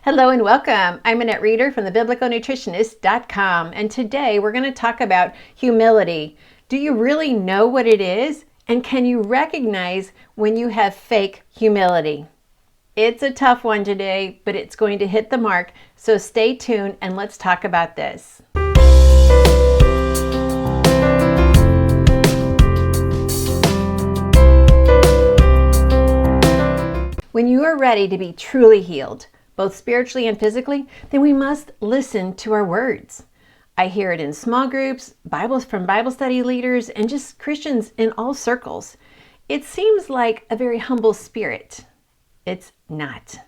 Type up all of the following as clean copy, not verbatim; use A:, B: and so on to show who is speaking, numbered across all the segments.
A: Hello and welcome. I'm Annette Reeder from thebiblicalnutritionist.com, and today we're going to talk about humility. Do you really know what it is? And can you recognize when you have fake humility? It's a tough one today, but it's going to hit the mark. So stay tuned and let's talk about this. When you are ready to be truly healed, both spiritually and physically, then we must listen to our words. I hear it in small groups, Bibles from Bible study leaders, and just Christians in all circles. It seems like a very humble spirit. It's not.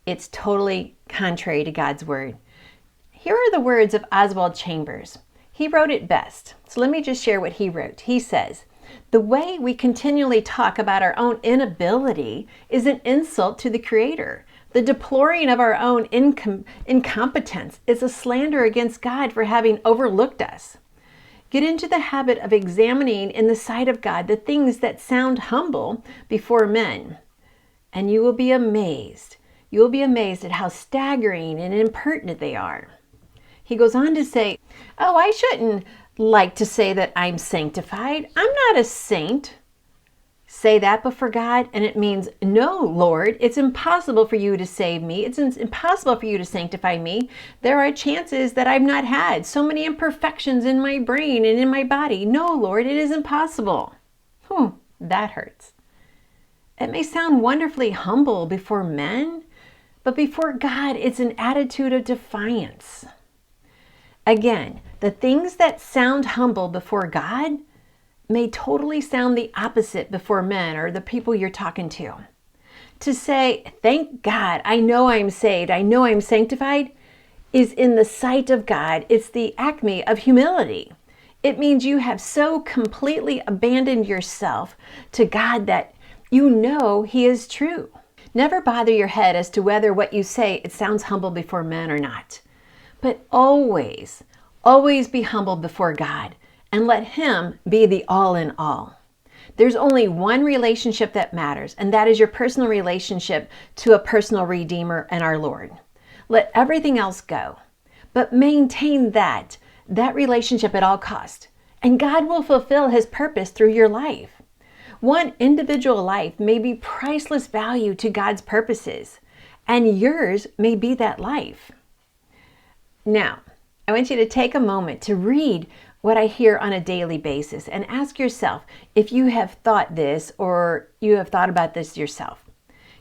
A: It's totally contrary to God's word. Here are the words of Oswald Chambers. He wrote it best. So let me just share what he wrote. He says, "The way we continually talk about our own inability is an insult to the Creator. The deploring of our own incompetence is a slander against God for having overlooked us. Get into the habit of examining in the sight of God the things that sound humble before men, and you will be amazed. You will be amazed at how staggering and impertinent they are." He goes on to say, I shouldn't like to say that I'm sanctified. I'm not a saint. Say that before God, and it means, no, Lord, it's impossible for you to save me. It's impossible for you to sanctify me. There are chances that I've not had so many imperfections in my brain and in my body. No, Lord, it is impossible. That hurts. It may sound wonderfully humble before men, but before God, it's an attitude of defiance. Again, the things that sound humble before God may totally sound the opposite before men or the people you're talking to. To say, thank God, I know I'm saved, I know I'm sanctified, is in the sight of God. It's the acme of humility. It means you have so completely abandoned yourself to God that you know He is true. Never bother your head as to whether what you say, it sounds humble before men or not. But always be humble before God and let Him be the all in all. There's only one relationship that matters, and that is your personal relationship to a personal Redeemer and our Lord. Let everything else go, but maintain that relationship at all cost, and God will fulfill His purpose through your life. One individual life may be priceless value to God's purposes, and yours may be that life. Now, I want you to take a moment to read what I hear on a daily basis and ask yourself if you have thought this or you have thought about this yourself.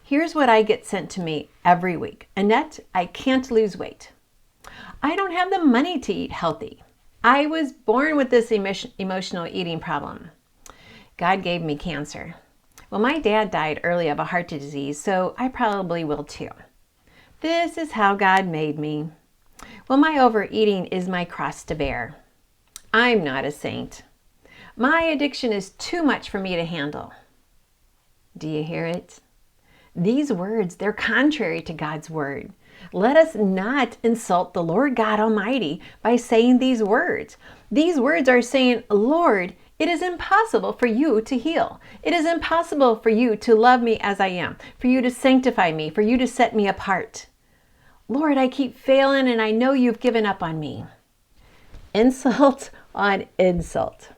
A: Here's what I get sent to me every week. Annette, I can't lose weight. I don't have the money to eat healthy. I was born with this emotional eating problem. God gave me cancer. Well, my dad died early of a heart disease, so I probably will too. This is how God made me. Well, my overeating is my cross to bear. I'm not a saint. My addiction is too much for me to handle. Do you hear it? These words, they're contrary to God's word. Let us not insult the Lord God Almighty by saying these words. These words are saying, Lord, it is impossible for you to heal. It is impossible for you to love me as I am, for you to sanctify me, for you to set me apart. Lord, I keep failing and I know you've given up on me. Insult on insult.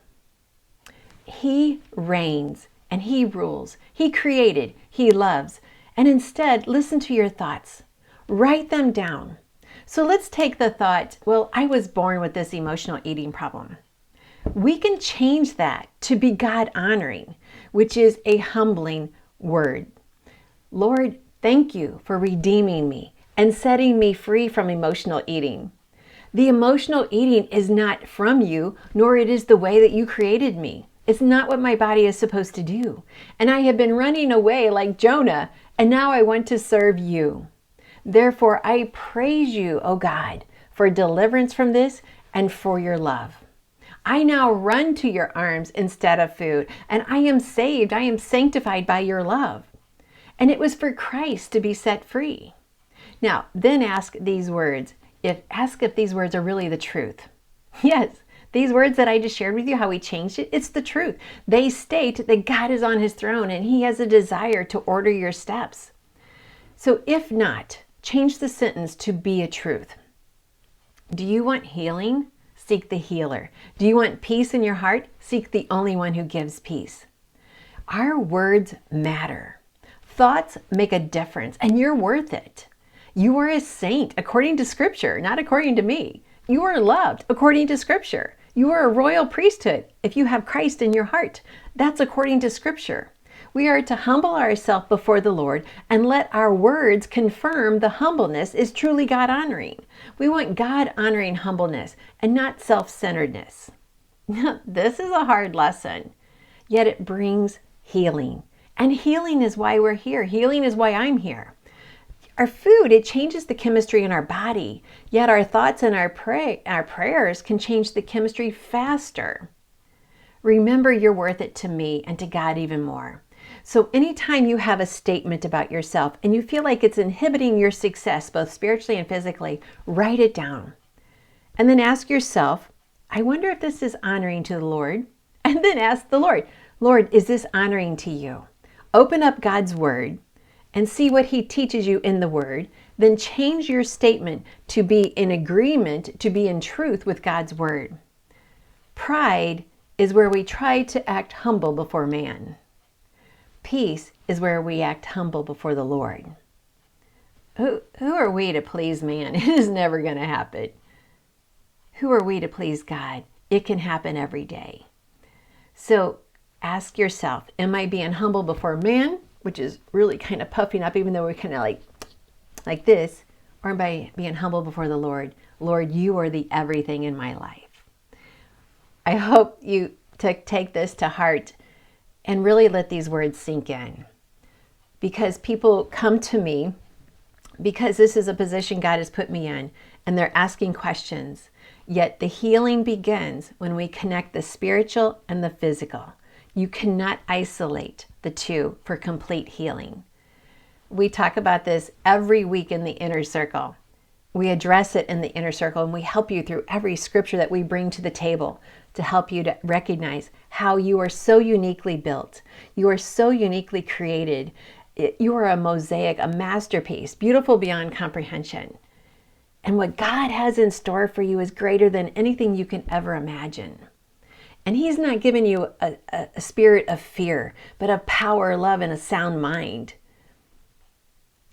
A: He reigns and He rules. He created, He loves. And instead, listen to your thoughts. Write them down. So let's take the thought, well, I was born with this emotional eating problem. We can change that to be God honoring, which is a humbling word. Lord, thank you for redeeming me and setting me free from emotional eating. The emotional eating is not from you, nor it is the way that you created me. It's not what my body is supposed to do. And I have been running away like Jonah, and now I want to serve you. Therefore, I praise you, O God, for deliverance from this and for your love. I now run to your arms instead of food, and I am saved, I am sanctified by your love. And it was for Christ to be set free. Now, then ask these words. Ask if these words are really the truth. Yes, these words that I just shared with you, how He changed it, it's the truth. They state that God is on His throne and He has a desire to order your steps. So if not, Change the sentence to be a truth. Do you want healing? Seek the healer. Do you want peace in your heart? Seek the only one who gives peace. Our words matter. Thoughts make a difference, and you're worth it. You are a saint according to Scripture, not according to me. You are loved according to Scripture. You are a royal priesthood if you have Christ in your heart. That's according to Scripture. We are to humble ourselves before the Lord and let our words confirm the humbleness is truly God-honoring. We want God-honoring humbleness and not self-centeredness. This is a hard lesson, yet it brings healing. And healing is why we're here. Healing is why I'm here. Our food, it changes the chemistry in our body, yet our thoughts and our prayers can change the chemistry faster. Remember, you're worth it to me and to God even more. So anytime you have a statement about yourself and you feel like it's inhibiting your success, both spiritually and physically, write it down. And then ask yourself, I wonder if this is honoring to the Lord. And then ask the Lord, Lord, is this honoring to you? Open up God's word and see what he teaches you in the word. Then change your statement to be in agreement, to be in truth with God's word. Pride is where we try to act humble before man. Peace is where we act humble before the Lord. Who are we to please man? It is never going to happen. Who are we to please God? It can happen every day. So ask yourself, am I being humble before man, which is really kind of puffing up, even though we're kind of like this, or am I being humble before the Lord? Lord, you are the everything in my life. I hope you take this to heart and really let these words sink in. Because people come to me because this is a position God has put me in, and they're asking questions. Yet the healing begins when we connect the spiritual and the physical. You cannot isolate the two for complete healing. We talk about this every week in the inner circle. We address it in the inner circle, and we help you through every scripture that we bring to the table to help you to recognize how you are so uniquely built. You are so uniquely created. You are a mosaic, a masterpiece, beautiful beyond comprehension. And what God has in store for you is greater than anything you can ever imagine. And he's not giving you a spirit of fear, but of power, love, and a sound mind.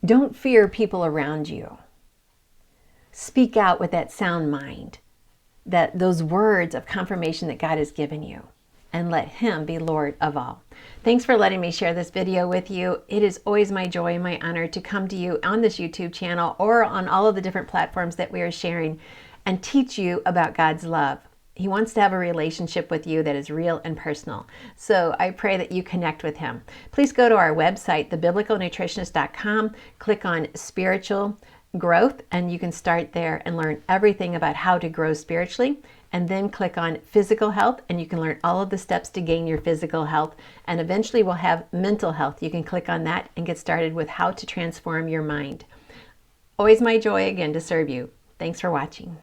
A: Don't fear people around you. Speak out with that sound mind, those words of confirmation that God has given you, and let him be Lord of all. Thanks for letting me share this video with you. It is always my joy and my honor to come to you on this YouTube channel or on all of the different platforms that we are sharing and teach you about God's love. He wants to have a relationship with you that is real and personal. So I pray that you connect with him. Please go to our website, thebiblicalnutritionist.com, click on spiritual growth, and you can start there and learn everything about how to grow spiritually. And then click on physical health, and you can learn all of the steps to gain your physical health. And eventually we'll have mental health. You can click on that and get started with how to transform your mind. Always my joy again to serve you. Thanks for watching.